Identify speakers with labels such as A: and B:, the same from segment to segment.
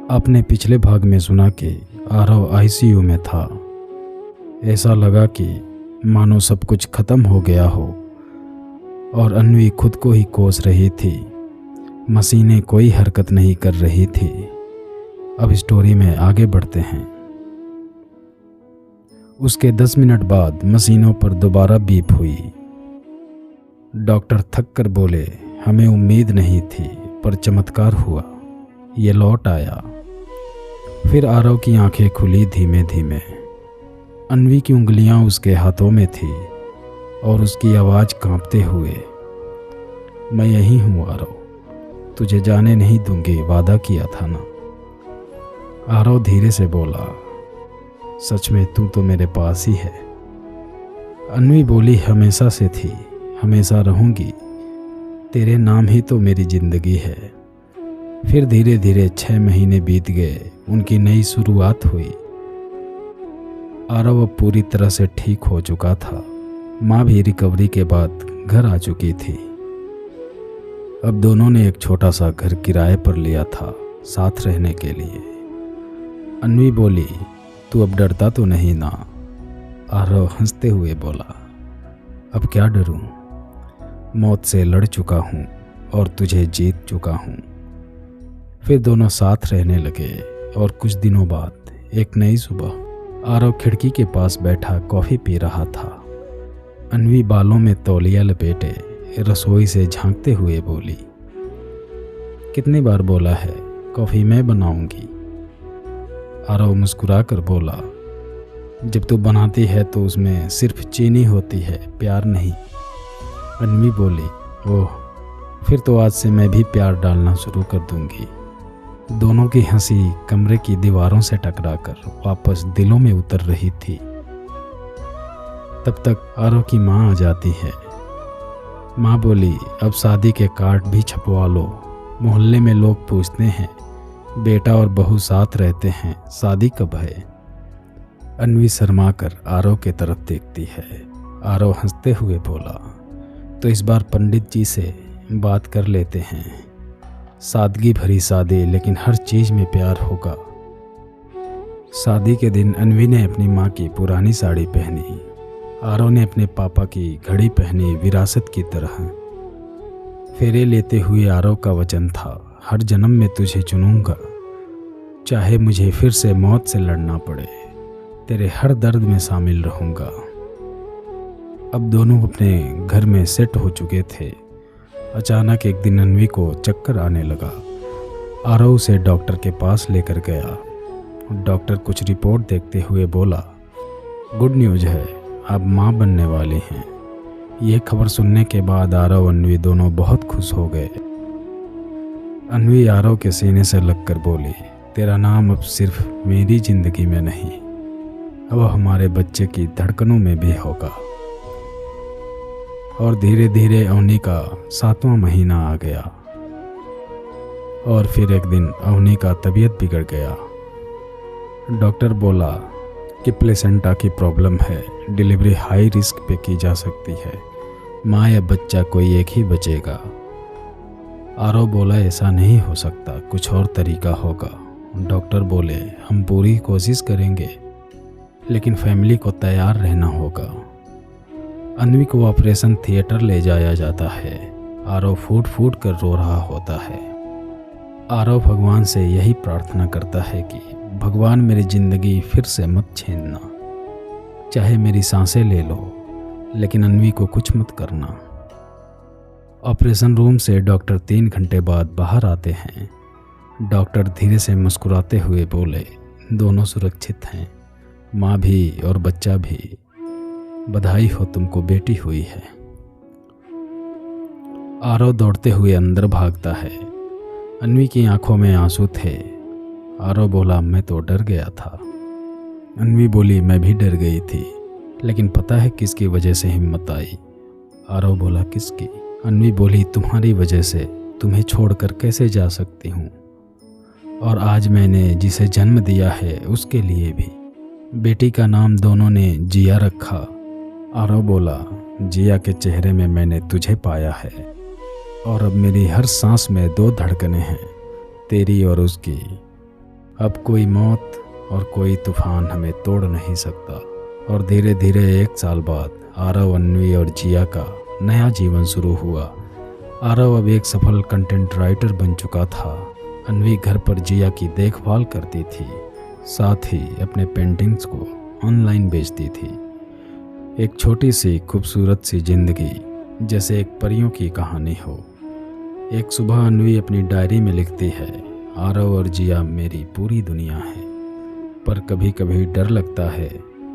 A: आपने पिछले भाग में सुना कि आरव आईसीयू में था। ऐसा लगा कि मानो सब कुछ खत्म हो गया हो और अन्वी खुद को ही कोस रही थी। मशीनें कोई हरकत नहीं कर रही थी। अब स्टोरी में आगे बढ़ते हैं। उसके 10 मिनट बाद मशीनों पर दोबारा बीप हुई। डॉक्टर थक कर बोले, हमें उम्मीद नहीं थी पर चमत्कार हुआ, ये लौट आया। फिर आरव की आंखें खुली धीमे धीमे। अन्वी की उंगलियां उसके हाथों में थी और उसकी आवाज़ कांपते हुए, मैं यही हूँ आरव, तुझे जाने नहीं दूंगी, वादा किया था ना। आरव धीरे से बोला, सच में तू तो मेरे पास ही है। अन्वी बोली, हमेशा से थी, हमेशा रहूंगी, तेरे नाम ही तो मेरी जिंदगी है। फिर धीरे धीरे 6 महीने बीत गए, उनकी नई शुरुआत हुई। आरव अब पूरी तरह से ठीक हो चुका था। माँ भी रिकवरी के बाद घर आ चुकी थी। अब दोनों ने एक छोटा सा घर किराए पर लिया था साथ रहने के लिए। अन्वी बोली, तू अब डरता तो नहीं ना? आरव हंसते हुए बोला, अब क्या डरूं, मौत से लड़ चुका हूं और तुझे जीत चुका हूं। फिर दोनों साथ रहने लगे और कुछ दिनों बाद एक नई सुबह आरव खिड़की के पास बैठा कॉफ़ी पी रहा था। अन्वी बालों में तौलिया लपेटे रसोई से झांकते हुए बोली, कितनी बार बोला है कॉफ़ी मैं बनाऊंगी? आरव मुस्कुरा कर बोला, जब तू बनाती है तो उसमें सिर्फ चीनी होती है, प्यार नहीं। अन्वी बोली, ओह, फिर तो आज से मैं भी प्यार डालना शुरू कर दूंगी। दोनों की हंसी कमरे की दीवारों से टकराकर वापस दिलों में उतर रही थी। तब तक आरव की माँ आ जाती है। माँ बोली, अब शादी के कार्ड भी छपवा लो, मोहल्ले में लोग पूछते हैं बेटा और बहू साथ रहते हैं, शादी कब है? अन्वी शर्मा कर आरव के तरफ देखती है। आरव हंसते हुए बोला, तो इस बार पंडित जी से बात कर लेते हैं। सादगी भरी शादी, लेकिन हर चीज में प्यार होगा। शादी के दिन अन्वी ने अपनी माँ की पुरानी साड़ी पहनी। आरव ने अपने पापा की घड़ी पहनी, विरासत की तरह। फेरे लेते हुए आरव का वचन था, हर जन्म में तुझे चुनूंगा, चाहे मुझे फिर से मौत से लड़ना पड़े, तेरे हर दर्द में शामिल रहूंगा। अब दोनों अपने घर में सेट हो चुके थे। अचानक एक दिन अन्वी को चक्कर आने लगा। आरव उसे डॉक्टर के पास लेकर गया। डॉक्टर कुछ रिपोर्ट देखते हुए बोला, गुड न्यूज़ है, आप माँ बनने वाली हैं। यह खबर सुनने के बाद आरव अन्वी दोनों बहुत खुश हो गए। अन्वी आरव के सीने से लगकर बोली, तेरा नाम अब सिर्फ मेरी जिंदगी में नहीं, अब हमारे बच्चे की धड़कनों में भी होगा। और धीरे धीरे अवनी का 7वां महीना आ गया और फिर एक दिन अवनी का तबीयत बिगड़ गया। डॉक्टर बोला कि प्लेसेंटा की प्रॉब्लम है, डिलीवरी हाई रिस्क पे की जा सकती है, माँ या बच्चा कोई एक ही बचेगा। आरव बोला, ऐसा नहीं हो सकता, कुछ और तरीका होगा। डॉक्टर बोले, हम पूरी कोशिश करेंगे, लेकिन फैमिली को तैयार रहना होगा। अन्वी को ऑपरेशन थिएटर ले जाया जाता है। आरव फूट फूट कर रो रहा होता है। आरव भगवान से यही प्रार्थना करता है कि भगवान मेरी जिंदगी फिर से मत छीनना, चाहे मेरी सांसें ले लो, लेकिन अन्वी को कुछ मत करना। ऑपरेशन रूम से डॉक्टर 3 घंटे बाद बाहर आते हैं। डॉक्टर धीरे से मुस्कुराते हुए बोले, दोनों सुरक्षित हैं, माँ भी और बच्चा भी। बधाई हो, तुमको बेटी हुई है। आरव दौड़ते हुए अंदर भागता है। अन्वी की आंखों में आंसू थे। आरव बोला, मैं तो डर गया था। अन्वी बोली, मैं भी डर गई थी, लेकिन पता है किसकी वजह से हिम्मत आई? आरव बोला, किसकी? अन्वी बोली, तुम्हारी वजह से, तुम्हें छोड़कर कैसे जा सकती हूँ, और आज मैंने जिसे जन्म दिया है उसके लिए भी। बेटी का नाम दोनों ने जिया रखा। आरव बोला, जिया के चेहरे में मैंने तुझे पाया है, और अब मेरी हर सांस में 2 धड़कनें हैं, तेरी और उसकी। अब कोई मौत और कोई तूफान हमें तोड़ नहीं सकता। और धीरे धीरे 1 साल बाद आरव, अन्वी और जिया का नया जीवन शुरू हुआ। आरव अब एक सफल कंटेंट राइटर बन चुका था। अन्वी घर पर जिया की देखभाल करती थी, साथ ही अपने पेंटिंग्स को ऑनलाइन बेचती थी। एक छोटी सी खूबसूरत सी जिंदगी, जैसे एक परियों की कहानी हो। एक सुबह अन्वी अपनी डायरी में लिखती है, आरव और जिया मेरी पूरी दुनिया है, पर कभी कभी डर लगता है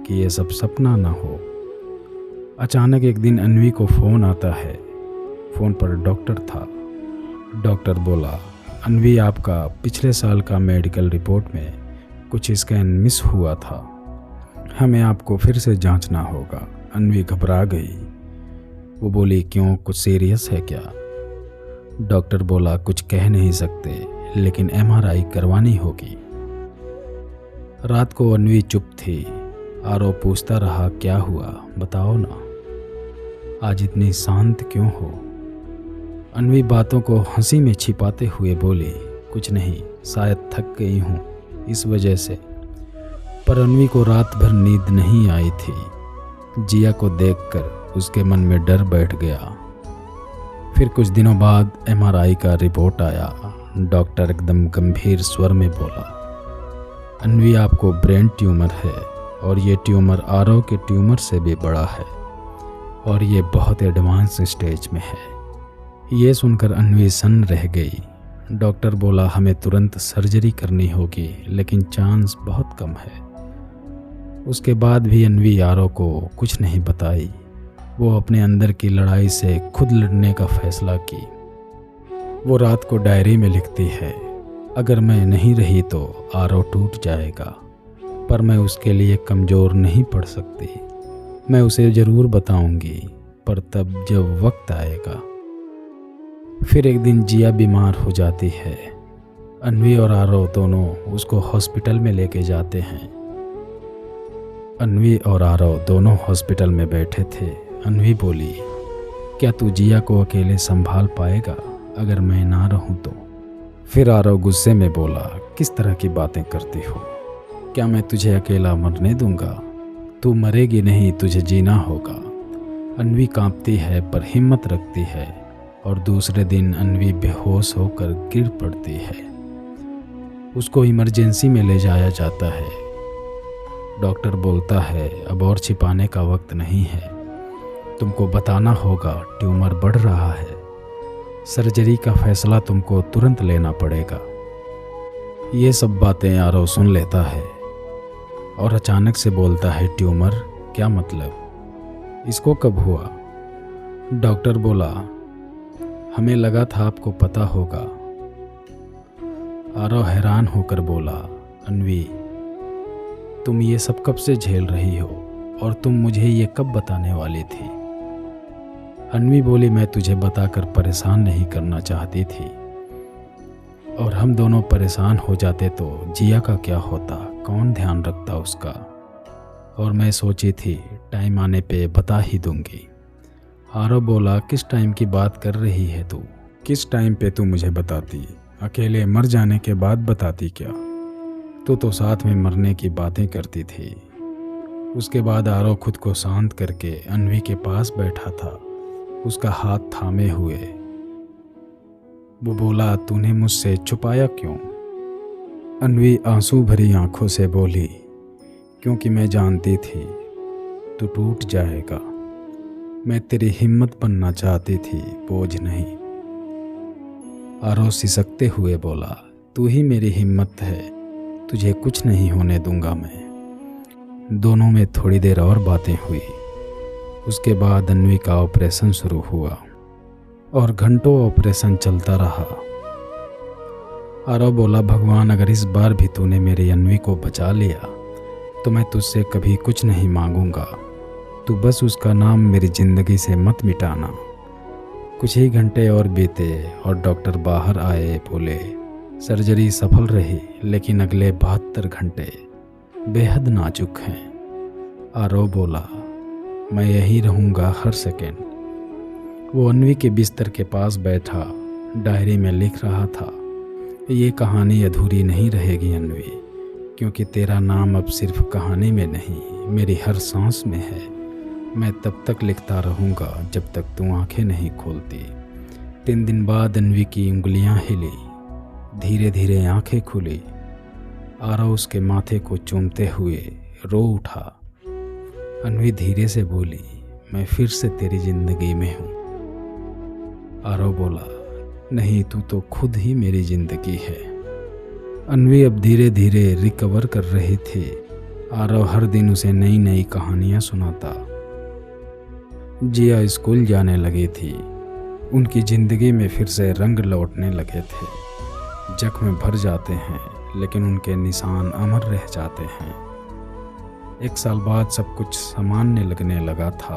A: कि ये सब सपना ना हो। अचानक एक दिन अन्वी को फ़ोन आता है। फ़ोन पर डॉक्टर था। डॉक्टर बोला, अन्वी आपका पिछले साल का मेडिकल रिपोर्ट में कुछ स्कैन मिस हुआ था, हमें आपको फिर से जांचना होगा। अन्वी घबरा गई। वो बोली, क्यों, कुछ सीरियस है क्या? डॉक्टर बोला, कुछ कह नहीं सकते, लेकिन MRI करवानी होगी। रात को अन्वी चुप थी। आरव पूछता रहा, क्या हुआ, बताओ ना, आज इतनी शांत क्यों हो? अन्वी बातों को हंसी में छिपाते हुए बोली, कुछ नहीं, शायद थक गई हूँ इस वजह से। पर अन्वी को रात भर नींद नहीं आई थी। जिया को देखकर उसके मन में डर बैठ गया। फिर कुछ दिनों बाद MRI का रिपोर्ट आया। डॉक्टर एकदम गंभीर स्वर में बोला, अन्वी आपको ब्रेन ट्यूमर है और ये ट्यूमर आरव के ट्यूमर से भी बड़ा है और ये बहुत एडवांस स्टेज में है। ये सुनकर अन्वी सन्न रह गई। डॉक्टर बोला, हमें तुरंत सर्जरी करनी होगी, लेकिन चांस बहुत कम है। उसके बाद भी अन्वी आरव को कुछ नहीं बताई। वो अपने अंदर की लड़ाई से खुद लड़ने का फैसला की। वो रात को डायरी में लिखती है, अगर मैं नहीं रही तो आरव टूट जाएगा, पर मैं उसके लिए कमज़ोर नहीं पड़ सकती। मैं उसे ज़रूर बताऊंगी, पर तब जब वक्त आएगा। फिर एक दिन जिया बीमार हो जाती है। अन्वी और आरव दोनों उसको हॉस्पिटल में लेके जाते हैं। अन्वी और आरव दोनों हॉस्पिटल में बैठे थे। अन्वी बोली, क्या तू जिया को अकेले संभाल पाएगा अगर मैं ना रहूं तो? फिर आरव गुस्से में बोला, किस तरह की बातें करती हो? क्या मैं तुझे अकेला मरने दूंगा? तू मरेगी नहीं, तुझे जीना होगा। अन्वी कांपती है पर हिम्मत रखती है और दूसरे दिन अन्वी बेहोश होकर गिर पड़ती है। उसको इमरजेंसी में ले जाया जाता है। डॉक्टर बोलता है, अब और छिपाने का वक्त नहीं है, तुमको बताना होगा, ट्यूमर बढ़ रहा है। सर्जरी का फैसला तुमको तुरंत लेना पड़ेगा। ये सब बातें आरव सुन लेता है और अचानक से बोलता है, ट्यूमर, क्या मतलब? इसको कब हुआ? डॉक्टर बोला, हमें लगा था आपको पता होगा। आरव हैरान होकर बोला, अन्वी, तुम ये सब कब से झेल रही हो और तुम मुझे ये कब बताने वाली थी? अन्वी बोली, मैं तुझे बताकर परेशान नहीं करना चाहती थी, और हम दोनों परेशान हो जाते तो जिया का क्या होता, कौन ध्यान रखता उसका? और मैं सोची थी टाइम आने पे बता ही दूंगी। आरव बोला, किस टाइम की बात कर रही है तू? किस टाइम पे तू मुझे बताती? अकेले मर जाने के बाद बताती क्या? तू तो साथ में मरने की बातें करती थी। उसके बाद आरव खुद को शांत करके अन्वी के पास बैठा था, उसका हाथ थामे हुए। वो बोला, तूने मुझसे छुपाया क्यों? अन्वी आंसू भरी आंखों से बोली, क्योंकि मैं जानती थी तू टूट जाएगा। मैं तेरी हिम्मत बनना चाहती थी, बोझ नहीं। आरव सिसकते हुए बोला, तू ही मेरी हिम्मत है, तुझे कुछ नहीं होने दूंगा मैं। दोनों में थोड़ी देर और बातें हुई। उसके बाद अन्वी का ऑपरेशन शुरू हुआ और घंटों ऑपरेशन चलता रहा। आरव बोला, भगवान, अगर इस बार भी तूने मेरी अन्वी को बचा लिया तो मैं तुझसे कभी कुछ नहीं मांगूंगा। तू बस उसका नाम मेरी ज़िंदगी से मत मिटाना। कुछ ही घंटे और बीते और डॉक्टर बाहर आए, बोले, सर्जरी सफल रही, लेकिन अगले 72 घंटे बेहद नाजुक हैं। आरव बोला, मैं यहीं रहूँगा हर सेकेंड। वो अन्वी के बिस्तर के पास बैठा डायरी में लिख रहा था। ये कहानी अधूरी नहीं रहेगी अन्वी, क्योंकि तेरा नाम अब सिर्फ कहानी में नहीं, मेरी हर सांस में है। मैं तब तक लिखता रहूँगा जब तक तू आंखें नहीं खोलती। 3 दिन बाद अन्वी की उंगलियां हिली, धीरे धीरे आंखें खुली। आरव उसके माथे को चूमते हुए रो उठा। अन्वी धीरे से बोली, मैं फिर से तेरी जिंदगी में हूँ। आरव बोला, नहीं, तू तो खुद ही मेरी जिंदगी है। अन्वी अब धीरे धीरे रिकवर कर रही थी। आरव हर दिन उसे नई नई कहानियां सुनाता। जिया स्कूल जाने लगी थी। उनकी जिंदगी में फिर से रंग लौटने लगे थे। जख्म भर जाते हैं लेकिन उनके निशान अमर रह जाते हैं। 1 साल बाद सब कुछ सामान्य लगने लगा था।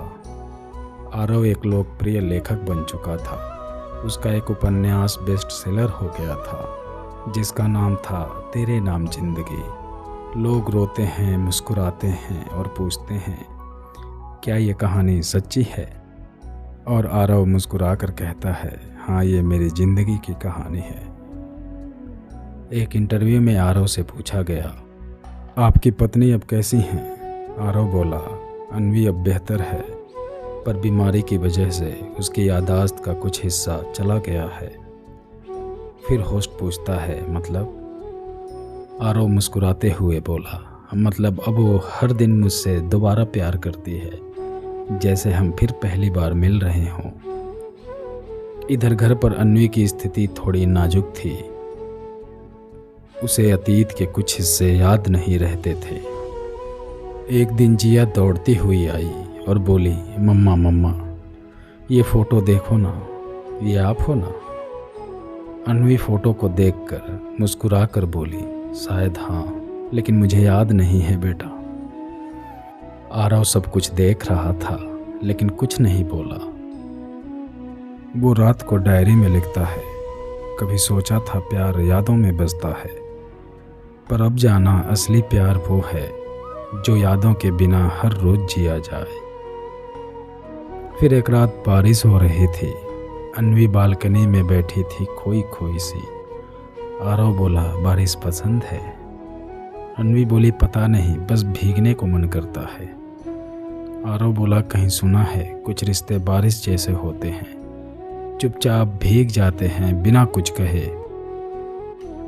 A: आरव एक लोकप्रिय लेखक बन चुका था। उसका एक उपन्यास बेस्ट सेलर हो गया था, जिसका नाम था तेरे नाम जिंदगी। लोग रोते हैं, मुस्कुराते हैं और पूछते हैं, क्या ये कहानी सच्ची है? और आरव मुस्कुरा कर कहता है, हाँ, ये मेरी जिंदगी की कहानी है। एक इंटरव्यू में आरव से पूछा गया, आपकी पत्नी अब कैसी हैं? आरव बोला, अन्वी अब बेहतर है, पर बीमारी की वजह से उसकी याददाश्त का कुछ हिस्सा चला गया है। फिर होस्ट पूछता है, मतलब? आरव मुस्कुराते हुए बोला, मतलब अब वो हर दिन मुझसे दोबारा प्यार करती है, जैसे हम फिर पहली बार मिल रहे हों। इधर घर पर अन्वी की स्थिति थोड़ी नाजुक थी। उसे अतीत के कुछ हिस्से याद नहीं रहते थे। एक दिन जिया दौड़ती हुई आई और बोली, मम्मा मम्मा, ये फ़ोटो देखो ना, ये आप हो ना? अन्वी फ़ोटो को देखकर मुस्कुरा कर बोली, शायद हाँ, लेकिन मुझे याद नहीं है बेटा। आरव सब कुछ देख रहा था लेकिन कुछ नहीं बोला। वो रात को डायरी में लिखता है, कभी सोचा था प्यार यादों में बसता है, पर अब जाना असली प्यार वो है जो यादों के बिना हर रोज जिया जाए। फिर एक रात बारिश हो रही थी। अन्वी बालकनी में बैठी थी खोई खोई सी। आरव बोला, बारिश पसंद है? अन्वी बोली, पता नहीं, बस भीगने को मन करता है। आरव बोला, कहीं सुना है कुछ रिश्ते बारिश जैसे होते हैं, चुपचाप भीग जाते हैं बिना कुछ कहे।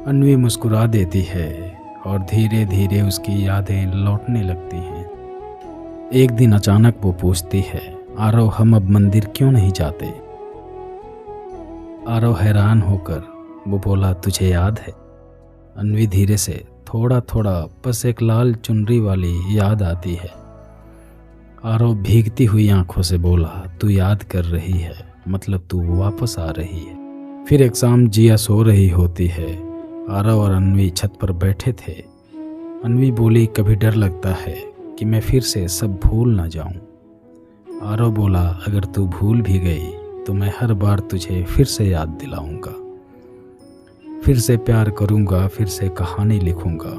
A: अन्वी मुस्कुरा देती है और धीरे धीरे उसकी यादें लौटने लगती हैं। एक दिन अचानक वो पूछती है, आरव, हम अब मंदिर क्यों नहीं जाते? आरव हैरान होकर वो बोला, तुझे याद है? अन्वी धीरे से, थोड़ा थोड़ा, बस एक लाल चुनरी वाली याद आती है। आरव भीगती हुई आंखों से बोला, तू याद कर रही है, मतलब तू वापस आ रही है। फिर एक शाम जिया सो रही होती है। आरव और अन्वी छत पर बैठे थे। अन्वी बोली, कभी डर लगता है कि मैं फिर से सब भूल ना जाऊं। आरव बोला, अगर तू भूल भी गई तो मैं हर बार तुझे फिर से याद दिलाऊंगा, फिर से प्यार करूंगा, फिर से कहानी लिखूंगा।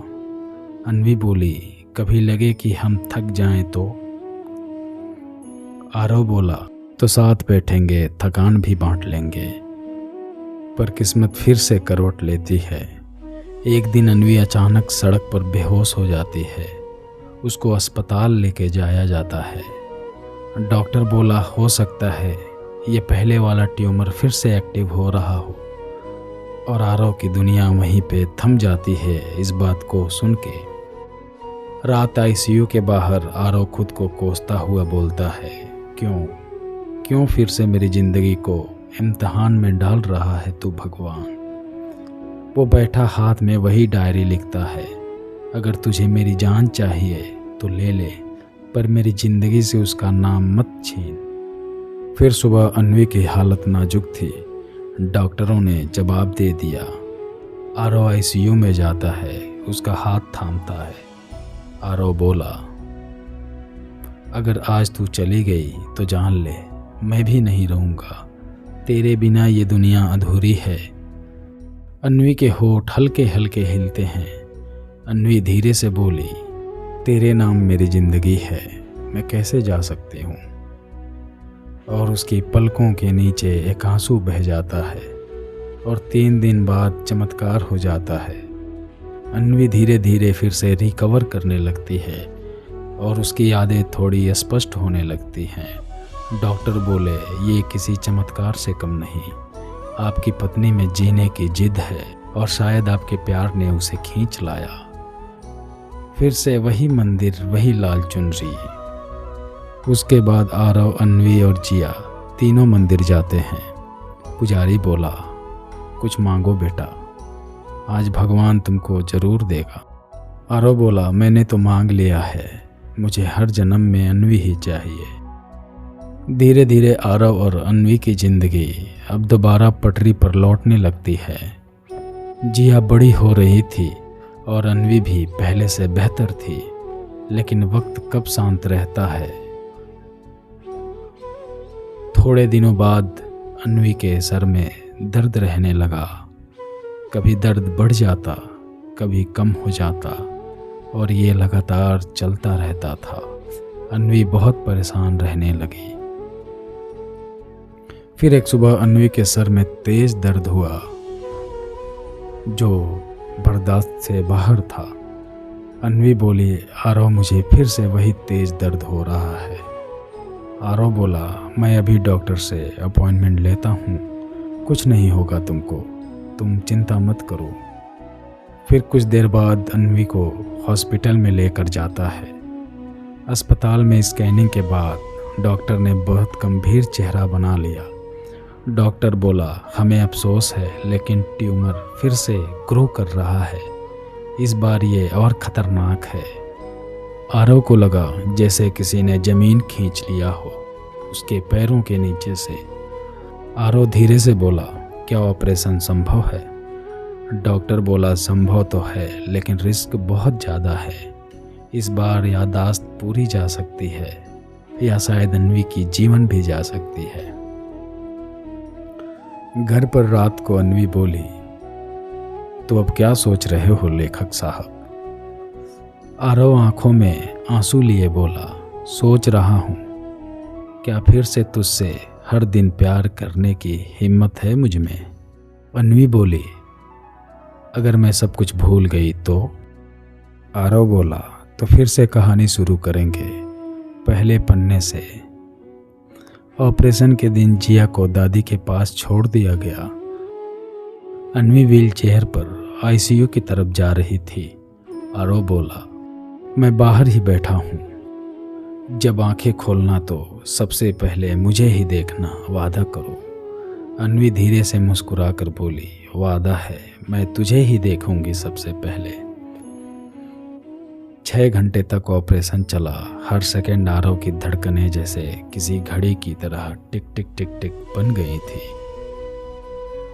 A: अन्वी बोली, कभी लगे कि हम थक जाएं तो? आरव बोला, तो साथ बैठेंगे, थकान भी बांट लेंगे। पर किस्मत फिर से करवट लेती है। एक दिन अन्वी अचानक सड़क पर बेहोश हो जाती है। उसको अस्पताल लेके जाया जाता है। डॉक्टर बोला, हो सकता है ये पहले वाला ट्यूमर फिर से एक्टिव हो रहा हो। और आरव की दुनिया वहीं पे थम जाती है इस बात को सुन के। रात आईसीयू के बाहर आरव खुद को कोसता हुआ बोलता है, क्यों फिर से मेरी जिंदगी को इम्तिहान में डाल रहा है तू भगवान। वो बैठा हाथ में वही डायरी लिखता है, अगर तुझे मेरी जान चाहिए तो ले ले, पर मेरी जिंदगी से उसका नाम मत छीन। फिर सुबह अन्वी की हालत नाजुक थी। डॉक्टरों ने जवाब दे दिया। आरव आईसीयू में जाता है, उसका हाथ थामता है। आरव बोला, अगर आज तू चली गई तो जान ले, मैं भी नहीं रहूँगा। तेरे बिना ये दुनिया अधूरी है। अन्वी के होठ हल्के हल्के हिलते हैं। अन्वी धीरे से बोली, तेरे नाम मेरी जिंदगी है, मैं कैसे जा सकती हूँ? और उसकी पलकों के नीचे एक आंसू बह जाता है। और 3 दिन बाद चमत्कार हो जाता है। अन्वी धीरे धीरे फिर से रिकवर करने लगती है और उसकी यादें थोड़ी स्पष्ट होने लगती हैं। डॉक्टर बोले ये किसी चमत्कार से कम नहीं, आपकी पत्नी में जीने की जिद है और शायद आपके प्यार ने उसे खींच लाया। फिर से वही मंदिर, वही लाल चुनरी। उसके बाद आरव, अन्वी और जिया तीनों मंदिर जाते हैं। पुजारी बोला कुछ मांगो बेटा, आज भगवान तुमको जरूर देगा। आरव बोला मैंने तो मांग लिया है, मुझे हर जन्म में अन्वी ही चाहिए। धीरे धीरे आरव और अन्वी की जिंदगी अब दोबारा पटरी पर लौटने लगती है। जिया बड़ी हो रही थी और अन्वी भी पहले से बेहतर थी, लेकिन वक्त कब शांत रहता है। थोड़े दिनों बाद अन्वी के सर में दर्द रहने लगा। कभी दर्द बढ़ जाता, कभी कम हो जाता और ये लगातार चलता रहता था। अन्वी बहुत परेशान रहने लगी। फिर एक सुबह अन्वी के सर में तेज दर्द हुआ जो बर्दाश्त से बाहर था। अन्वी बोली आरव मुझे फिर से वही तेज दर्द हो रहा है। आरव बोला मैं अभी डॉक्टर से अपॉइंटमेंट लेता हूँ, कुछ नहीं होगा तुमको, तुम चिंता मत करो। फिर कुछ देर बाद अन्वी को हॉस्पिटल में लेकर जाता है। अस्पताल में स्कैनिंग के बाद डॉक्टर ने बहुत गंभीर चेहरा बना लिया। डॉक्टर बोला हमें अफसोस है लेकिन ट्यूमर फिर से ग्रो कर रहा है, इस बार ये और ख़तरनाक है। आरव को लगा जैसे किसी ने ज़मीन खींच लिया हो उसके पैरों के नीचे से। आरव धीरे से बोला क्या ऑपरेशन संभव है? डॉक्टर बोला संभव तो है लेकिन रिस्क बहुत ज़्यादा है, इस बार याददाश्त पूरी जा सकती है या शायद अन्वी की जीवन भी जा सकती है। घर पर रात को अन्वी बोली तो अब क्या सोच रहे हो लेखक साहब? आरव आंखों में आंसू लिए बोला सोच रहा हूँ क्या फिर से तुझसे हर दिन प्यार करने की हिम्मत है मुझ में। अन्वी बोली अगर मैं सब कुछ भूल गई तो? आरव बोला तो फिर से कहानी शुरू करेंगे पहले पन्ने से। ऑपरेशन के दिन जिया को दादी के पास छोड़ दिया गया। अन्वी व्हील चेयर पर आईसीयू की तरफ जा रही थी। आरव बोला मैं बाहर ही बैठा हूँ, जब आंखें खोलना तो सबसे पहले मुझे ही देखना, वादा करो। अन्वी धीरे से मुस्कुराकर बोली वादा है, मैं तुझे ही देखूंगी सबसे पहले। 6 घंटे तक ऑपरेशन चला। हर सेकंड आरव की धड़कनें जैसे किसी घड़ी की तरह टिक टिक टिक टिक बन गई थी।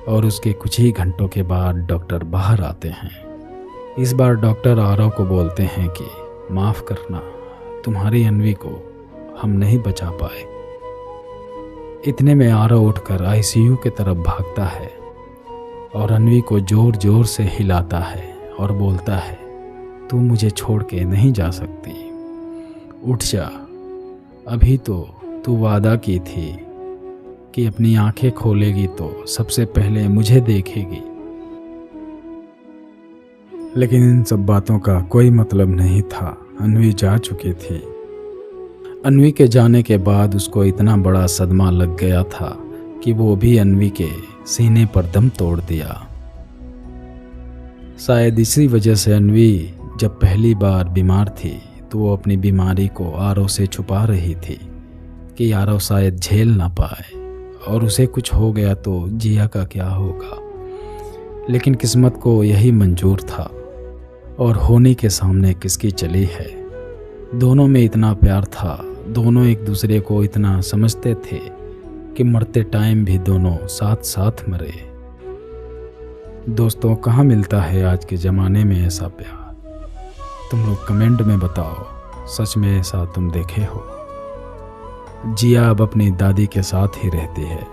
A: और उसके कुछ ही घंटों के बाद डॉक्टर बाहर आते हैं। इस बार डॉक्टर आरव को बोलते हैं कि माफ़ करना, तुम्हारी अन्वी को हम नहीं बचा पाए। इतने में आरव उठकर आईसीयू की तरफ भागता है और अन्वी को जोर जोर से हिलाता है और बोलता है तू मुझे छोड़ के नहीं जा सकती, उठ जा। अभी तो तू वादा की थी कि अपनी आंखें खोलेगी तो सबसे पहले मुझे देखेगी। लेकिन इन सब बातों का कोई मतलब नहीं था। अन्वी जा चुकी थी। अन्वी के जाने के बाद उसको इतना बड़ा सदमा लग गया था कि वो भी अन्वी के सीने पर दम तोड़ दिया। शायद इसी वजह से अन्वी जब पहली बार बीमार थी तो वो अपनी बीमारी को आरव से छुपा रही थी कि आरव शायद झेल ना पाए और उसे कुछ हो गया तो जिया का क्या होगा। लेकिन किस्मत को यही मंजूर था और होने के सामने किसकी चली है। दोनों में इतना प्यार था, दोनों एक दूसरे को इतना समझते थे कि मरते टाइम भी दोनों साथ साथ मरे। दोस्तों कहाँ मिलता है आज के ज़माने में ऐसा प्यार? तुम लोग कमेंट में बताओ, सच में ऐसा तुम देखे हो? जिया अब अपनी दादी के साथ ही रहती है।